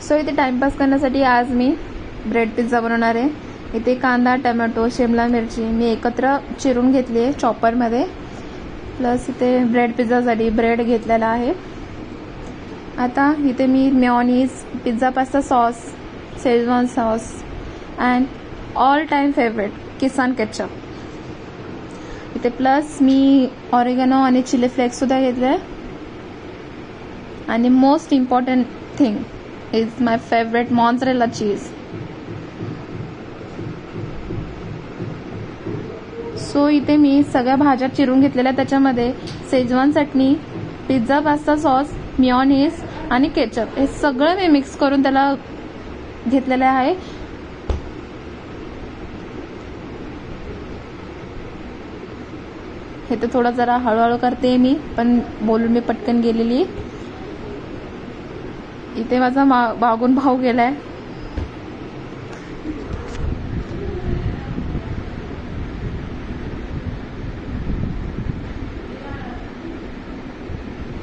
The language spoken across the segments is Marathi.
सो इथे टाइमपास करण्यासाठी आज मी ब्रेड पिझ्झा बनवणार आहे. इथे कांदा, टोमॅटो, शिमला मिरची मी एकत्र चिरून घेतली आहे चॉपरमध्ये. प्लस इथे ब्रेड पिझ्झासाठी ब्रेड घेतलेला आहे. आता इथे मी mayonnaise, pizza pasta sauce, Schezwan sauce and all time favourite Kissan ketchup. इथे प्लस मी ऑरिगॅनो आणि चिली फ्लेक्स सुद्धा घेतले. आणि most important thing is my favourite mozzarella cheese. So इथे मी सगळ्या भाज्या चिरून घेतलेल्या, त्याच्यामध्ये शेजवान चटणी, पिझ्झा पास्ता सॉस, मेयोनीज आणि केचप हे सगळं मी मिक्स करून त्याला घेतलेलं आहे. हे तर थोडं जरा हळूहळू करते मी, पण बोलून मी पटकन गेलेली. इथे माझा मागून भाऊ गेलाय.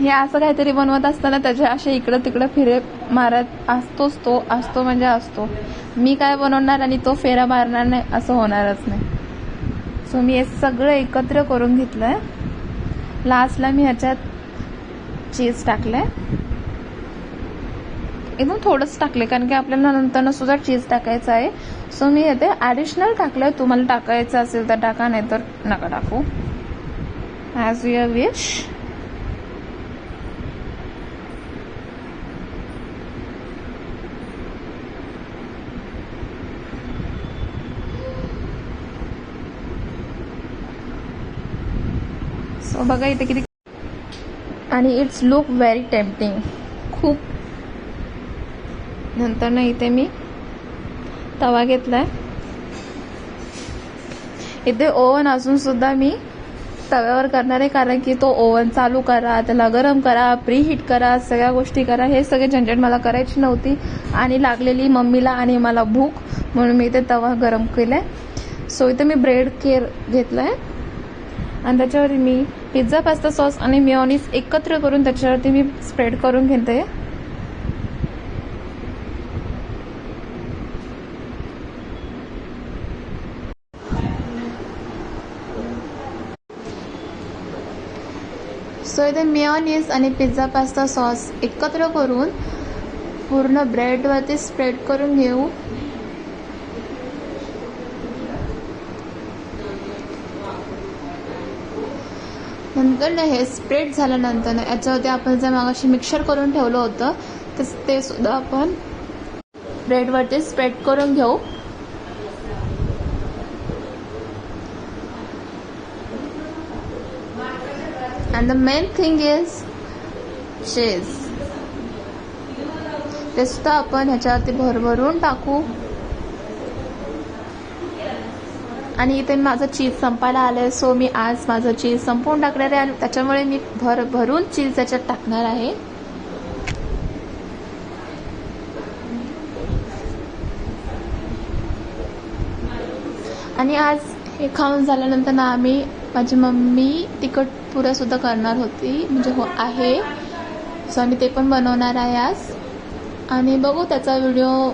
हे असं काहीतरी बनवत असताना त्याच्या असे इकडं तिकडं फिरे मारत असतो म्हणजे असतो. मी काय बनवणार आणि तो फेरा मारणार नाही असं होणारच नाही. सो मी हे सगळं एकत्र करून घेतलंय. लास्टला मी ह्याच्यात चीज टाकलंय. एकदम थोडंच टाकले कारण की आपल्याला नंतर सुद्धा चीज टाकायचं आहे. सो मी इथे ॲडिशनल टाकलंय. तुम्हाला टाकायचं असेल तर टाका, नाही तर नका टाकू, ॲज युअर विश. सो बघा इथे किती, आणि इट्स लुक व्हेरी टेम्पटिंग खूप. नंतर ना इथे मी तवा घेतलाय. इथे ओव्हन असून सुद्धा मी तव्यावर करणार आहे, कारण की तो ओव्हन चालू करा, त्याला गरम करा, प्री हीट करा, सगळ्या गोष्टी करा. हे सगळे झंझट मला करायची नव्हती आणि लागलेली मम्मीला आणि मला भूक, म्हणून मी इथे तवा गरम केलाय. सो इथे मी ब्रेड घेतलाय आणि त्याच्यावर मी पिझ्झा पास्ता सॉस आणि मेयोनीज एकत्र करून त्याच्यावरती मी स्प्रेड करून घेते. सो इथे मेयोनीज आणि पिझ्झा पास्ता सॉस एकत्र करून पूर्ण ब्रेडवरती स्प्रेड करून घेऊ. नंतर हे स्प्रेड झाल्यानंतर याच्यावरती आपण जे मागाशी मिक्सर करून ठेवलं होतं ते सुद्धा आपण ब्रेडवरती स्प्रेड करून घेऊ. And the main thing is cheese. ते सुद्धा आपण ह्याच्यावरती भरभरून टाकू. आणि इथे माझं चीज संपायला आलंय. सो मी आज माझं चीज संपवून टाकणार आहे आणि त्याच्यामुळे मी भरभरून चीज त्याच्यात टाकणार आहे. आणि आज हे खाऊन झाल्यानंतर ना माझी मम्मी तिखट पुऱ्या सुद्धा करणार होती, म्हणजे आहे. सो आम्ही ते पण बनवणार आहे आज. आणि बघू त्याचा व्हिडिओ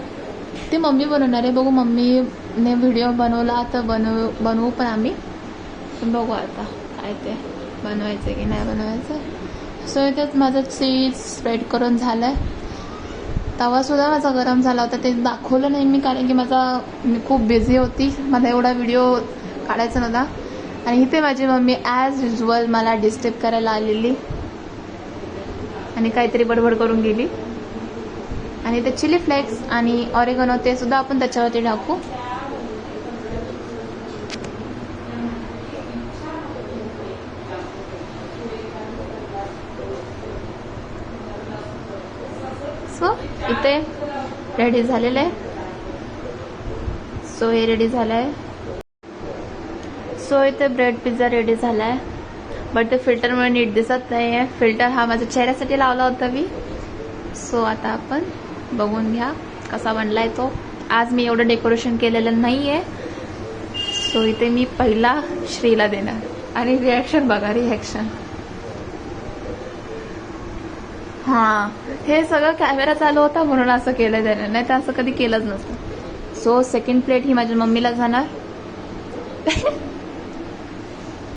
ती मम्मी बनवणार आहे. बघू मम्मीने व्हिडिओ बनवला तर बनवू पण आम्ही. बघू आता काय ते बनवायचं की नाही बनवायचं. सो इथेच माझं चीज स्प्रेड करून झालंय. तवा सुद्धा माझा गरम झाला होता, ते दाखवलं नाही मी कारण की मी खूप बिझी होती, मला एवढा व्हिडिओ काढायचा नव्हता. आणि इथे माझी मम्मी ॲज युजल मला डिस्टर्ब करायला आलेली आणि काहीतरी बडबड करून गेली. आणि ते चिली फ्लेक्स आणि ऑरिगॅनो ते सुद्धा आपण त्याच्यावरती टाकू. सो इथे रेडी झालेलं आहे. सो हे रेडी झालंय. सो इथे ब्रेड पिझ्झा रेडी झालाय. बट ते फिल्टरमुळे नीट दिसत नाही आहे. फिल्टर हा माझ्या चेहऱ्यासाठी लावला होता मी. सो आता आपण बघून घ्या कसा बनलाय तो. आज मी एवढं डेकोरेशन केलेलं नाहीये. सो इथे मी पहिला श्रीला देणार आणि रिॲक्शन बघा, रिॲक्शन. हा, हे सगळं कॅमेरा चालू होता म्हणून असं केलं त्याने, नाही तर असं कधी केलंच नसतं. सो सेकंड प्लेट ही माझ्या मम्मीला जाणार.